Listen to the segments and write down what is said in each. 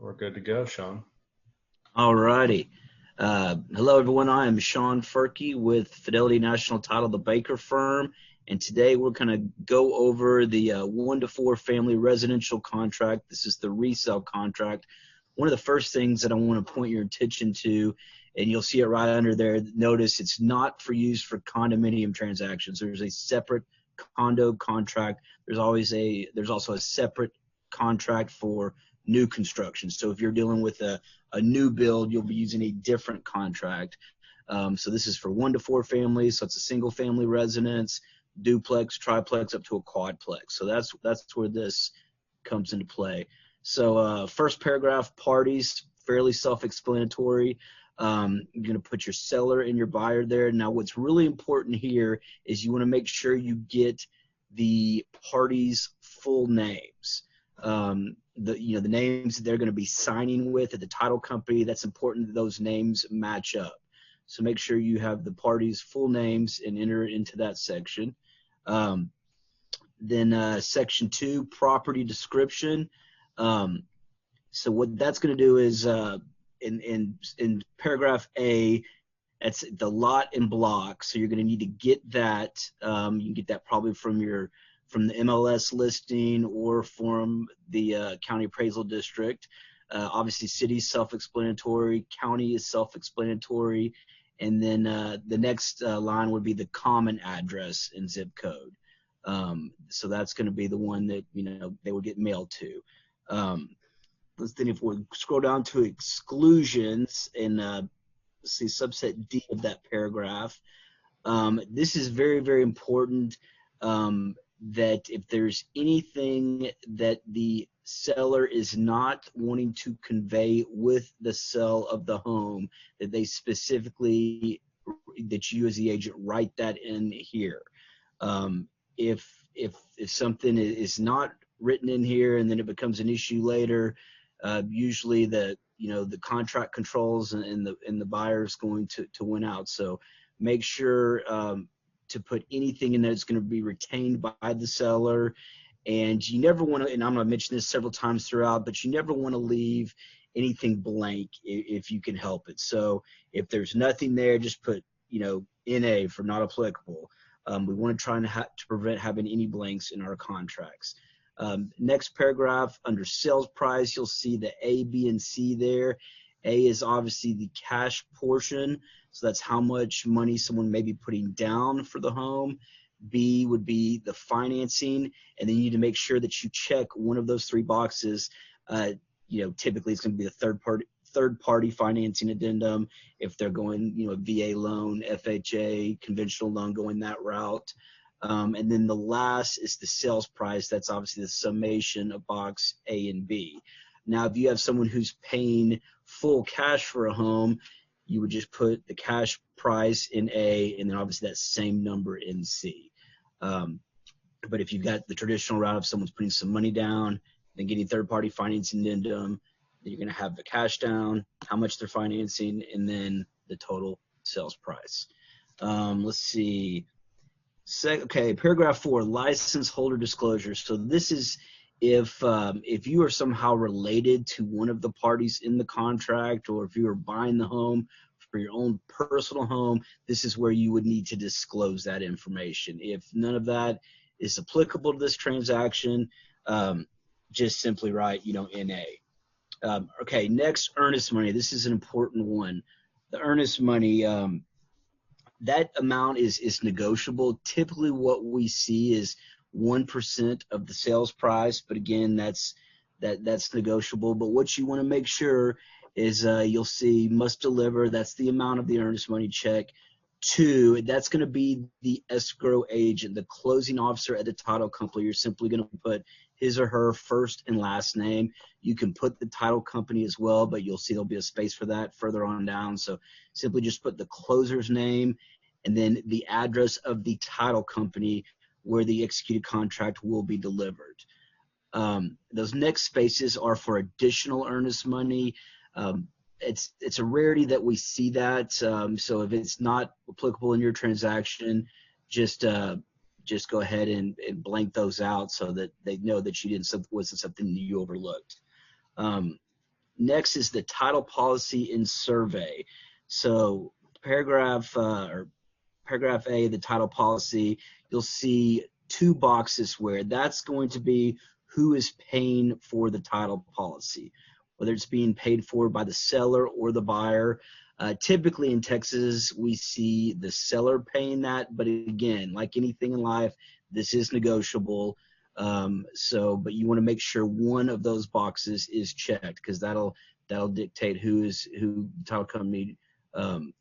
We're good to go, Sean. All righty. Hello, everyone. I am Sean Furkey with Fidelity National Title, the Baker firm, and today we're going to go over the 1 to 4 family residential contract. This is the resale contract. One of the first things that I want to point your attention to, and you'll see it right under there, notice it's not for use for condominium transactions. There's a separate condo contract. There's also a separate contract for new construction. So if you're dealing with a new build, you'll be using a different contract. So this is for 1 to 4 families. So it's a single family residence, duplex, triplex, up to a quadplex. So that's where this comes into play. So first paragraph, parties, fairly self-explanatory. You're going to put your seller and your buyer there. Now what's really important here is you want to make sure you get the parties' full names. The names that they're going to be signing with at the title company. That's important that those names match up. So make sure you have the parties' full names and enter it into that section. Then section 2, property description. So what that's going to do is in paragraph A, that's the lot and block. So you're going to need to get that. You can get that probably from the MLS listing or from the county appraisal district. Obviously, city is self-explanatory, county is self-explanatory, and then the next line would be the common address and zip code. So that's going to be the one that they would get mailed to. Then if we scroll down to exclusions and see subset D of that paragraph, this is very, very important. That if there's anything that the seller is not wanting to convey with the sale of the home, that they specifically, that you as the agent write that in here. If something is not written in here and then it becomes an issue later, usually the contract controls and the buyer is going to win out. So make sure to put anything in there that's going to be retained by the seller. And you never want to, and I'm going to mention this several times throughout, but you never want to leave anything blank if you can help it. So if there's nothing there, just put, NA for not applicable. We want to try to prevent having any blanks in our contracts. Next paragraph, under sales price, you'll see the A, B, and C there. A is obviously the cash portion, so that's how much money someone may be putting down for the home. B would be the financing, and then you need to make sure that you check one of those 3 boxes. Typically it's going to be the third party financing addendum if they're going, a VA loan, FHA, conventional loan, going that route. And then the last is the sales price. That's obviously the summation of box A and B. Now, if you have someone who's paying full cash for a home, you would just put the cash price in A and then obviously that same number in C. But if you've got the traditional route of someone's putting some money down, then getting third-party financing addendum, then you're going to have the cash down, how much they're financing, and then the total sales price. Let's see. Okay, paragraph 4, license holder disclosure. So this is if you are somehow related to one of the parties in the contract, or if you are buying the home for your own personal home, this is where you would need to disclose that information. If none of that is applicable to this transaction, just simply write, NA. Okay, next, earnest money. This is an important one. The earnest money, that amount is negotiable. Typically what we see is 1% of the sales price, but again, that's negotiable. But what you want to make sure is you'll see must deliver. That's the amount of the earnest money check. 2, that's going to be the escrow agent, the closing officer at the title company. You're simply going to put his or her first and last name. You can put the title company as well, but you'll see there'll be a space for that further on down. So simply just put the closer's name and then the address of the title company where the executed contract will be delivered. Those next spaces are for additional earnest money. It's a rarity that we see that. So if it's not applicable in your transaction, just go ahead and blank those out so that they know that you wasn't something you overlooked. Next is the title policy and survey. So paragraph A, the title policy, you'll see two boxes where that's going to be who is paying for the title policy, whether it's being paid for by the seller or the buyer. Typically in Texas, we see the seller paying that, but again, like anything in life, this is negotiable. But you want to make sure one of those boxes is checked, because that'll dictate who the title company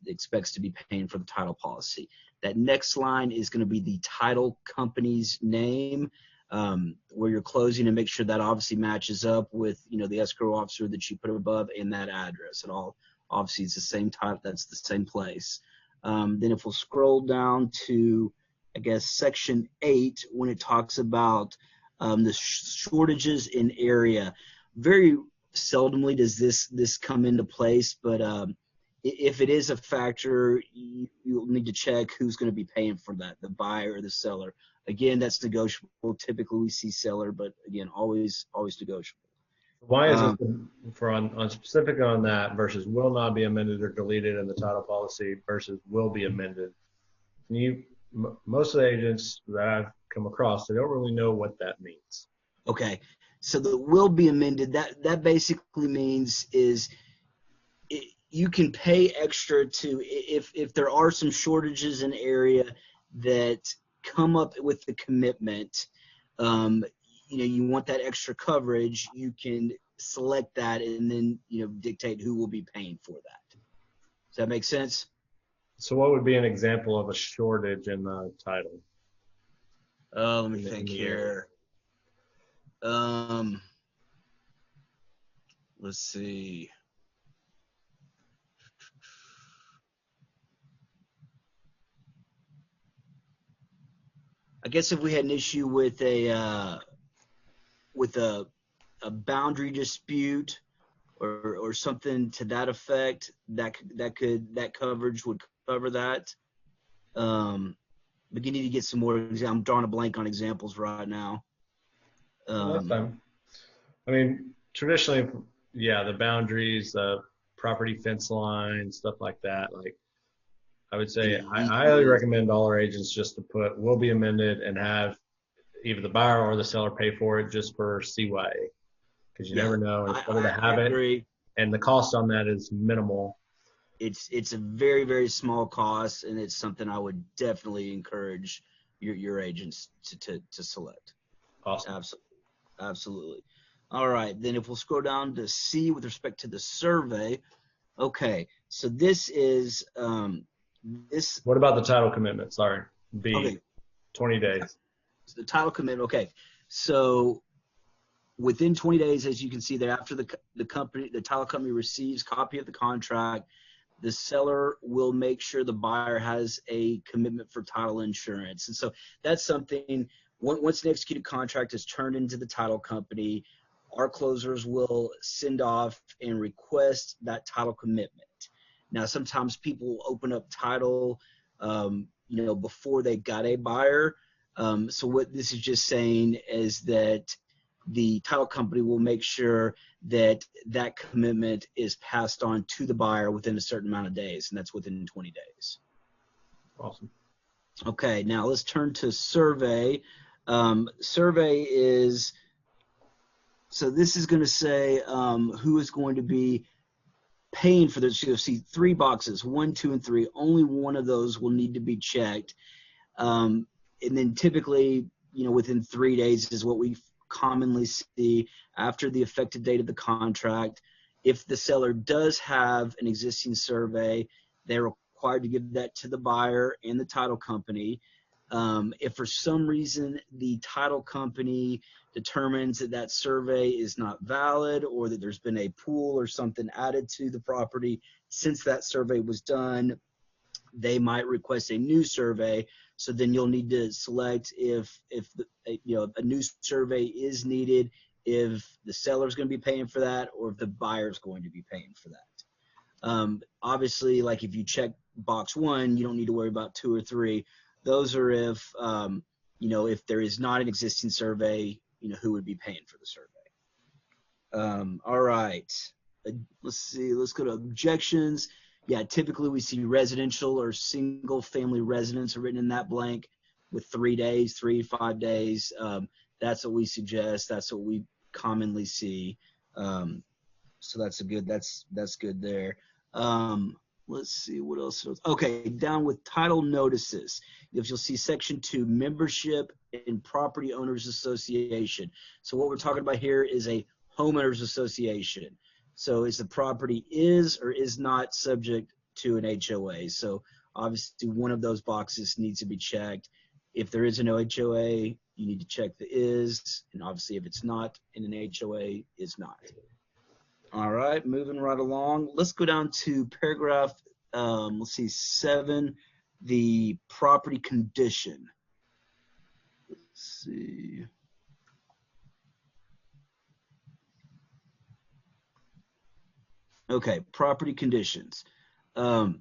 expects to be paying for the title policy. That next line is going to be the title company's name, where you're closing, and make sure that obviously matches up with the escrow officer that you put above and that address. It all obviously it's the same type, that's the same place. Then if we'll scroll down to, I guess, section 8, when it talks about the shortages in area, very seldomly does this come into place, but if it is a factor, you'll need to check who's going to be paying for that, the buyer or the seller. Again, that's negotiable. Typically we see seller, but again, always negotiable. Why is it for on specific on that versus will not be amended or deleted in the title policy versus will be amended? Most of the agents that I've come across, they don't really know what that means. Okay, so the will be amended, that basically means is you can pay extra to, if there are some shortages in area that come up with the commitment, you want that extra coverage, you can select that and then dictate who will be paying for that. Does that make sense? So what would be an example of a shortage in the title? Let me think here. Let's see. I guess if we had an issue with a boundary dispute or something to that effect, that coverage would cover that. But you need to get some more. I'm drawing a blank on examples right now. That's fine. I mean, traditionally, yeah, the boundaries, the property fence line, stuff like that. Like, I would say, I highly recommend all our agents just to put will be amended and have either the buyer or the seller pay for it just for CYA, because you never know. It's better to have it, and the cost on that is minimal. It's a very, very small cost, and it's something I would definitely encourage your agents to select. Awesome. Absolutely. All right, then if we'll scroll down to C with respect to the survey. Okay, so this is this. What about the title commitment? Sorry, B. Okay. 20 days. The title commitment. Okay, so within 20 days, as you can see there, after the title company receives copy of the contract, the seller will make sure the buyer has a commitment for title insurance. And so that's something, once an executed contract is turned into the title company, our closers will send off and request that title commitment. Now, sometimes people open up title, before they got a buyer. So what this is just saying is that the title company will make sure that that commitment is passed on to the buyer within a certain amount of days, and that's within 20 days. Awesome. Okay, now let's turn to survey. Survey is, so this is going to say who is going to be paying for this. You'll see 3 boxes, 1, 2, and 3. Only one of those will need to be checked. And then typically, within 3 days is what we commonly see after the effective date of the contract. If the seller does have an existing survey, they're required to give that to the buyer and the title company. If for some reason the title company determines that survey is not valid, or that there's been a pool or something added to the property since that survey was done, they might request a new survey. So then you'll need to select if a new survey is needed, if the seller's going to be paying for that, or if the buyer's going to be paying for that. Obviously, like if you check box 1, you don't need to worry about 2 or 3. Those are if if there is not an existing survey, who would be paying for the survey. All right. let's see, let's go to objections. Yeah, typically we see residential or single family residence are written in that blank with 3 days, 3 to 5 days. That's what we suggest. That's what we commonly see. So that's good there. Let's see what else. Okay, down with title notices. If you'll see section 2, membership in property owners association. So what we're talking about here is a homeowners association. So is the property is or is not subject to an HOA? So obviously one of those boxes needs to be checked. If there is an HOA, you need to check the is, and obviously if it's not in an HOA, is not. All right, moving right along. Let's go down to paragraph, let's see, 7, the property condition. Let's see. Okay, property conditions. What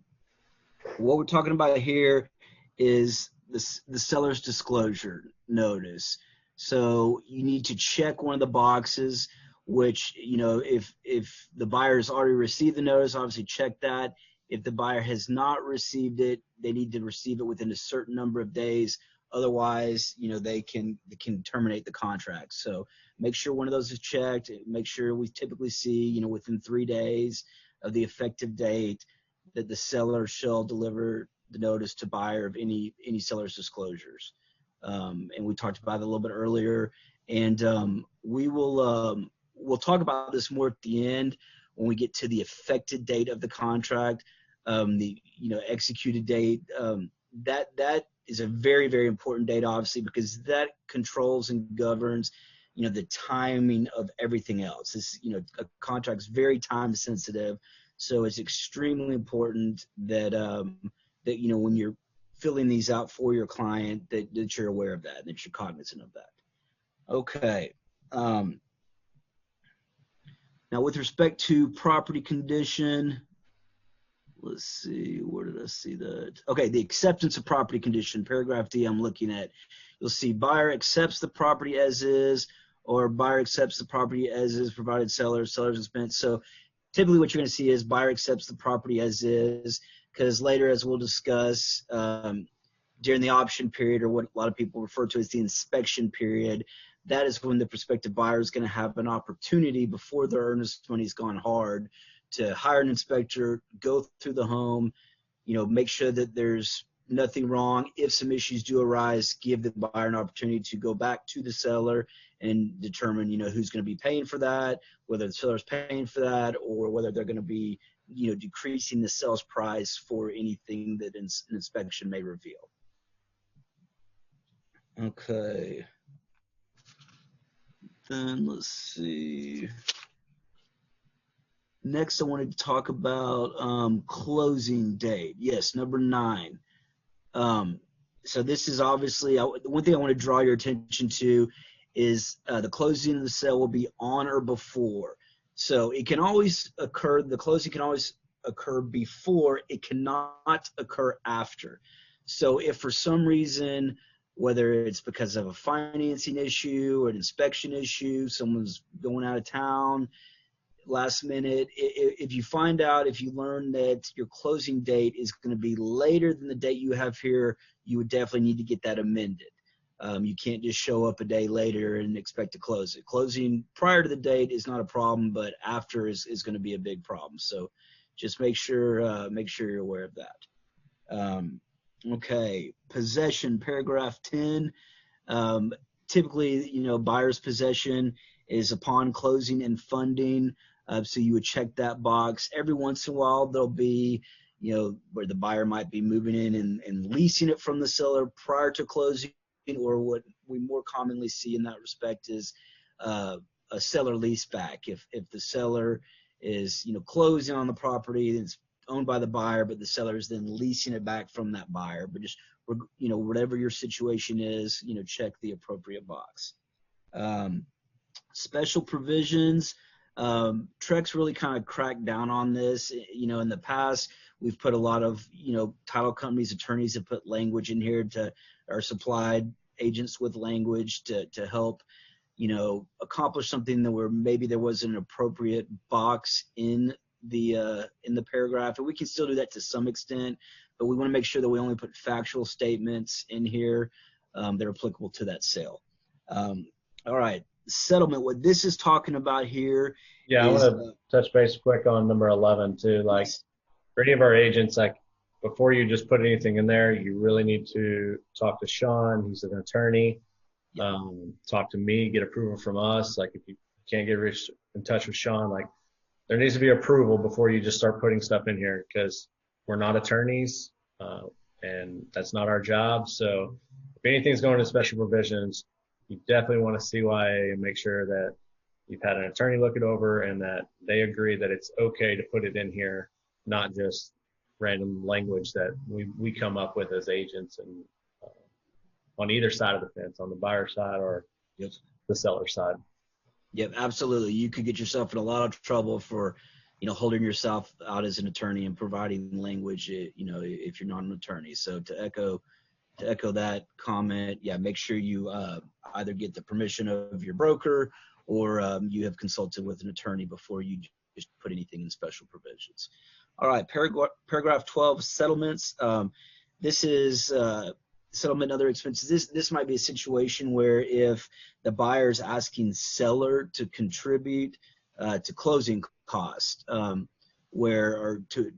we're talking about here is the seller's disclosure notice. So you need to check one of the boxes, which, you know, if the buyer has already received the notice, obviously check that. If the buyer has not received it, they need to receive it within a certain number of days. Otherwise, you know, they can terminate the contract. So make sure one of those is checked. Make sure we typically see, you know, within 3 days of the effective date that the seller shall deliver the notice to buyer of any seller's disclosures. And we talked about it a little bit earlier. And we'll talk about this more at the end when we get to the effective date of the contract, the executed date. That is a very, very important date, obviously, because that controls and governs, you know, the timing of everything else. This, you know, a contract is very time sensitive, so it's extremely important that that, you know, when you're filling these out for your client, that you're aware of that and that you're cognizant of that. Okay. Now, with respect to property condition, let's see, where did I see that? Okay, the acceptance of property condition, paragraph D I'm looking at. You'll see buyer accepts the property as is, or buyer accepts the property as is, provided seller's expense. So typically what you're going to see is buyer accepts the property as is, because later, as we'll discuss, during the option period, or what a lot of people refer to as the inspection period, that is when the prospective buyer is going to have an opportunity before their earnest money's gone hard to hire an inspector, go through the home, you know, make sure that there's nothing wrong. If some issues do arise, give the buyer an opportunity to go back to the seller and determine, you know, who's going to be paying for that, whether the seller's paying for that, or whether they're going to be, you know, decreasing the sales price for anything that an inspection may reveal. Okay. Then let's see. Next, I wanted to talk about closing date. Yes, number 9. So this is obviously, one thing I want to draw your attention to is the closing of the sale will be on or before. So it can always occur, the closing can always occur before, it cannot occur after. So if for some reason, whether it's because of a financing issue or an inspection issue, someone's going out of town last minute, if you find out, if you learn that your closing date is going to be later than the date you have here, you would definitely need to get that amended. You can't just show up a day later and expect to close it. Closing prior to the date is not a problem, but after is going to be a big problem. So just make sure you're aware of that. Okay, possession, paragraph 10. Typically, you know, buyer's possession is upon closing and funding. So you would check that box. Every once in a while, there'll be, you know, where the buyer might be moving in and leasing it from the seller prior to closing, or what we more commonly see in that respect is a seller lease back. If the seller is, you know, closing on the property, it's owned by the buyer, but the seller is then leasing it back from that buyer. But just, you know, whatever your situation is, you know, check the appropriate box. Special provisions. Trex really kind of cracked down on this. You know, in the past, we've put a lot of, you know, title companies, attorneys have put language in here or supplied agents with language to help accomplish something that where maybe there was an appropriate box in the paragraph, and we can still do that to some extent, but we want to make sure that we only put factual statements in here that are applicable to that sale. All right, settlement. What this is talking about here. Yeah, is, I want to touch base quick on number 11 too. Like for any of our agents, like before you just put anything in there, you really need to talk to Sean. He's an attorney. Talk to me, get approval from us. Like if you can't get in touch with Sean, like there needs to be approval before you just start putting stuff in here, because we're not attorneys and that's not our job. So if anything's going to special provisions, you definitely want to CYA and make sure that you've had an attorney look it over and that they agree that it's okay to put it in here, not just random language that we come up with as agents and on either side of the fence, on the buyer side or the seller side. Yep, absolutely. You could get yourself in a lot of trouble for, holding yourself out as an attorney and providing language, if you're not an attorney. So to echo that comment, yeah, make sure you either get the permission of your broker or you have consulted with an attorney before you just put anything in special provisions. All right, paragraph 12, settlements. This is settlement and other expenses. This might be a situation where if the buyer is asking seller to contribute to closing cost, or to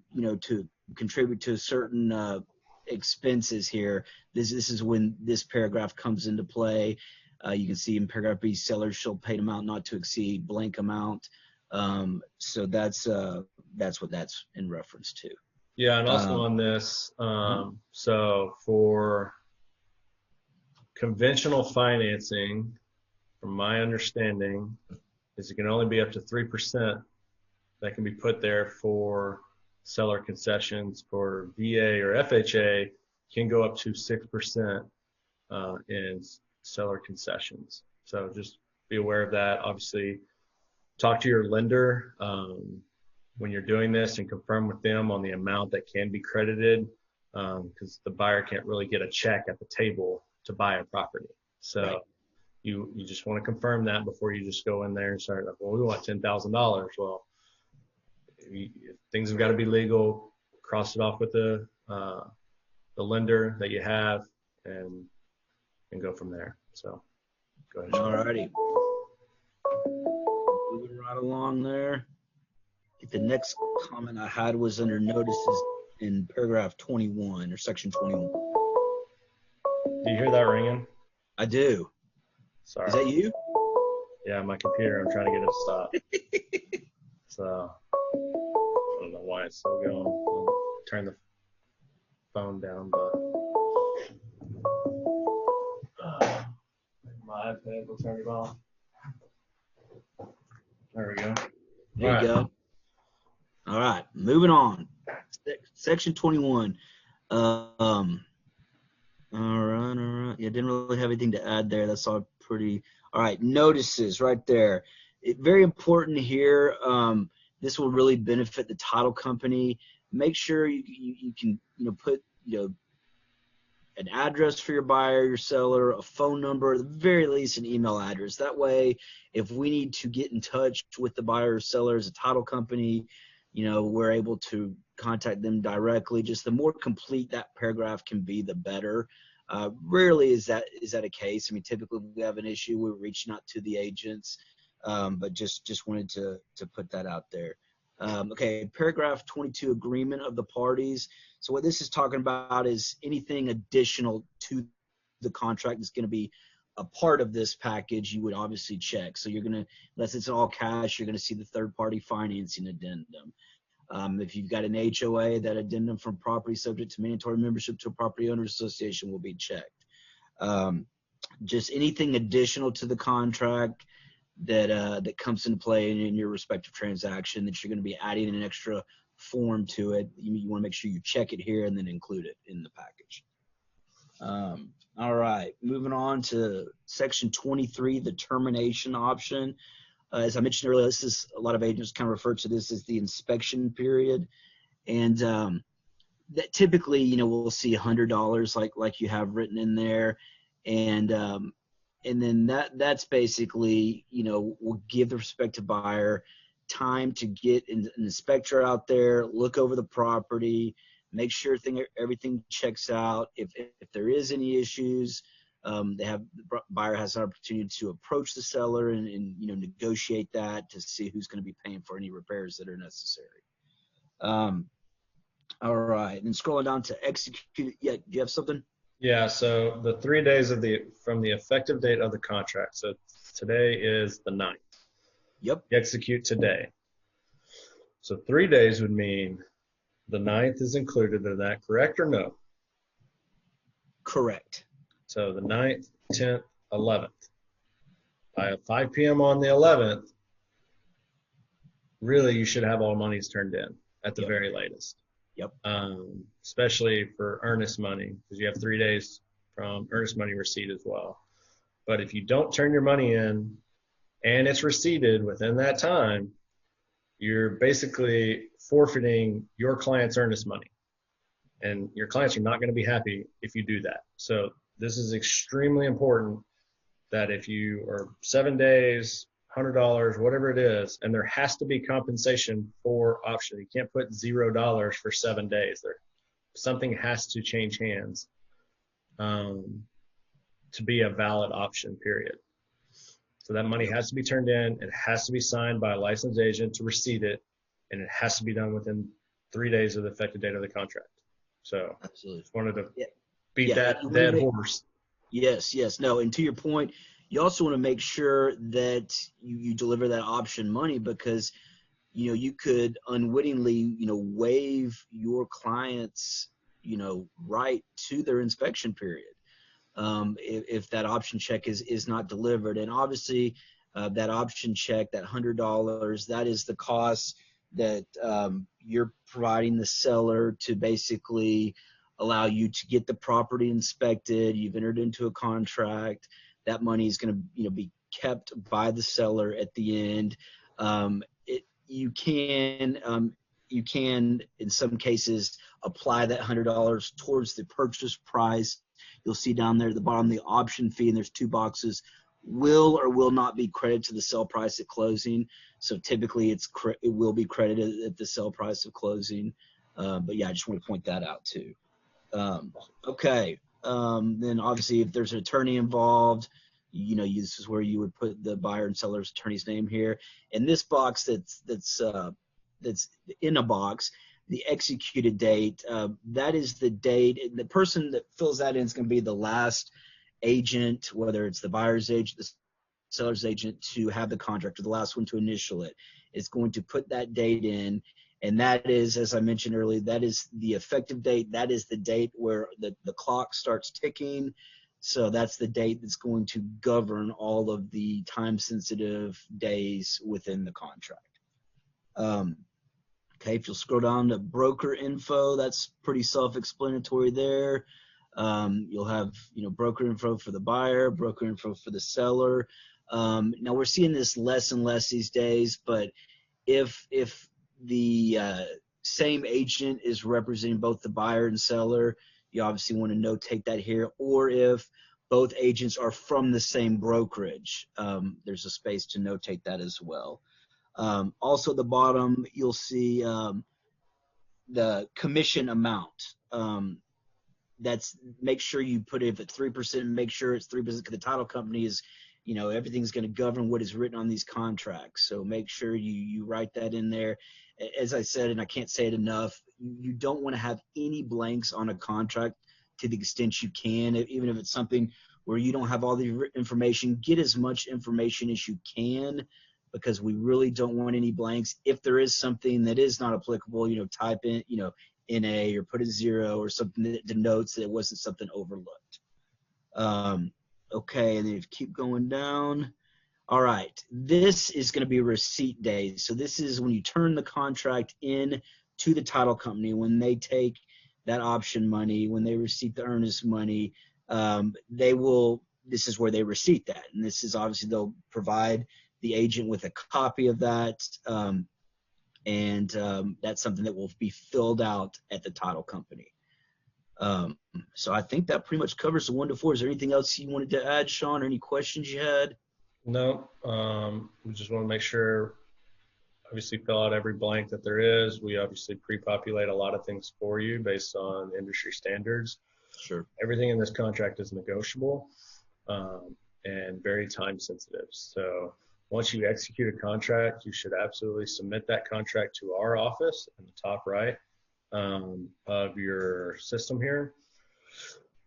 contribute to certain expenses here. This is when this paragraph comes into play. You can see in paragraph B, seller shall pay an amount not to exceed blank amount. So that's what that's in reference to. Yeah, and also on this, so for conventional financing, from my understanding, is it can only be up to 3% that can be put there for seller concessions. For VA or FHA, can go up to 6% in seller concessions. So just be aware of that. Obviously, talk to your lender when you're doing this and confirm with them on the amount that can be credited, because the buyer can't really get a check at the table to buy a property. So right. You just want to confirm that before you just go in there and start like, well, we want $10,000. Well, things have got to be legal. Cross it off with the lender that you have and go from there. So go ahead. All righty. Moving right along there. The next comment I had was under notices in paragraph 21 or section 21. Do you hear that ringing? I do. Sorry. Is that you? Yeah, my computer. I'm trying to get it to stop. So I don't know why it's still going. I'll turn the phone down, but my iPad will turn it off. There we go. There you go. All right, moving on. Section 21. All right. Yeah, didn't really have anything to add there. That's all pretty. All right, notices right there. Very important here. This will really benefit the title company. Make sure you can put an address for your buyer, your seller, a phone number, at the very least an email address. That way, if we need to get in touch with the buyer or seller as a title company, we're able to contact them directly. Just the more complete that paragraph can be, the better. Rarely is that a case. I mean, typically we have an issue, we're reaching out to the agents, but just wanted to put that out there. Okay, paragraph 22, agreement of the parties. So what this is talking about is anything additional to the contract that's going to be a part of this package, you would obviously check. So you're going to, unless it's all cash, you're going to see the third-party financing addendum. If you've got an HOA, that addendum from property subject to mandatory membership to a property owners association will be checked. Just anything additional to the contract that comes into play in your respective transaction that you're going to be adding an extra form to it. You want to make sure you check it here and then include it in the package. All right, moving on to section 23, the termination option. As I mentioned earlier, this is a lot of agents kind of refer to this as the inspection period, and that typically, we'll see $100 like you have written in there, and and then that's basically, will give the prospective buyer time to get an inspector out there, look over the property, make sure everything checks out. If there is any issues, the buyer has an opportunity to approach the seller and negotiate that to see who's going to be paying for any repairs that are necessary. All right, and scrolling down to execute. Yeah, do you have something? Yeah, so the 3 days from the effective date of the contract. So today is the 9th. Yep. You execute today. So 3 days would mean the 9th is included in that, correct or no? Correct. So the 9th, 10th, 11th. By 5 p.m. on the 11th, really you should have all monies turned in at the very latest. Yep. Especially for earnest money, because you have 3 days from earnest money receipt as well. But if you don't turn your money in and it's receipted within that time, you're basically forfeiting your client's earnest money. And your clients are not going to be happy if you do that. So this is extremely important that if you are 7 days, $100, whatever it is, and there has to be compensation for option. You can't put $0 for 7 days. Something has to change hands to be a valid option, period. So that money has to be turned in. It has to be signed by a licensed agent to receipt it, and it has to be done within 3 days of the effective date of the contract. So absolutely, just wanted to beat that dead horse. Yes. No, and to your point, you also want to make sure that you deliver that option money, because you could unwittingly waive your client's right to their inspection period if that option check is not delivered. And obviously that option check, that $100, that is the cost that you're providing the seller to basically allow you to get the property inspected. You've entered into a contract. That money is going to be kept by the seller at the end. You can in some cases apply that $100 towards the purchase price. You'll see down there at the bottom the option fee, and there's 2 boxes: will or will not be credited to the sell price at closing. So typically it will be credited at the sell price of closing. But yeah, I just want to point that out too. Okay. Then obviously if there's an attorney involved, this is where you would put the buyer and seller's attorney's name here. In this box that's in a box, the executed date, that is the date. The person that fills that in is going to be the last agent, whether it's the buyer's agent, the seller's agent, to have the contract, or the last one to initial it. It's going to put that date in. And that is, as I mentioned earlier, that is the effective date. That is the date where the clock starts ticking. So that's the date that's going to govern all of the time-sensitive days within the contract. Okay, if you'll scroll down to broker info, that's pretty self-explanatory there. You'll have, broker info for the buyer, broker info for the seller. Now we're seeing this less and less these days, but if the same agent is representing both the buyer and seller, you obviously want to notate that here. Or if both agents are from the same brokerage, there's a space to notate that as well. Also at the bottom, you'll see the commission amount. Make sure you put it, if it's 3%, make sure it's 3%, because the title company is, everything's going to govern what is written on these contracts. So make sure you write that in there. As I said, and I can't say it enough, you don't want to have any blanks on a contract to the extent you can. Even if it's something where you don't have all the information, get as much information as you can, because we really don't want any blanks. If there is something that is not applicable, type in, NA, or put a 0 or something that denotes that it wasn't something overlooked. Okay, and then if you keep going down. All right, this is going to be receipt days. So this is when you turn the contract in to the title company, when they take that option money, when they receipt the earnest money, this is where they receipt that. And this is obviously, they'll provide the agent with a copy of that. And that's something that will be filled out at the title company. So I think that pretty much covers the 1 to 4. Is there anything else you wanted to add, Sean, or any questions you had? No, we just want to make sure, obviously fill out every blank that there is. We obviously pre-populate a lot of things for you based on industry standards. Sure. Everything in this contract is negotiable and very time sensitive. So once you execute a contract, you should absolutely submit that contract to our office in the top right of your system here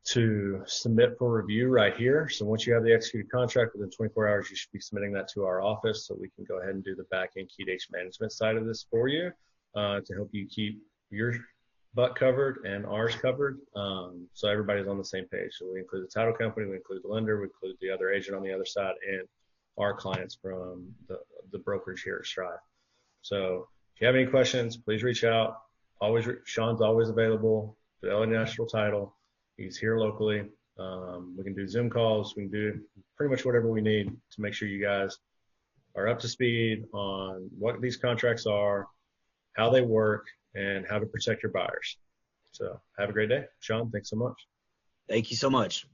to submit for review right here. So once you have the executed contract within 24 hours, you should be submitting that to our office so we can go ahead and do the back-end key dates management side of this for you to help you keep your butt covered and ours covered. So everybody's on the same page. So we include the title company, we include the lender, we include the other agent on the other side, and our clients from the brokerage here at Strive. So if you have any questions, please reach out. Sean's always available. Fidelity National Title. He's here locally. We can do Zoom calls. We can do pretty much whatever we need to make sure you guys are up to speed on what these contracts are, how they work, and how to protect your buyers. So have a great day. Sean, thanks so much. Thank you so much.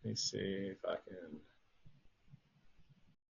Let me see if I can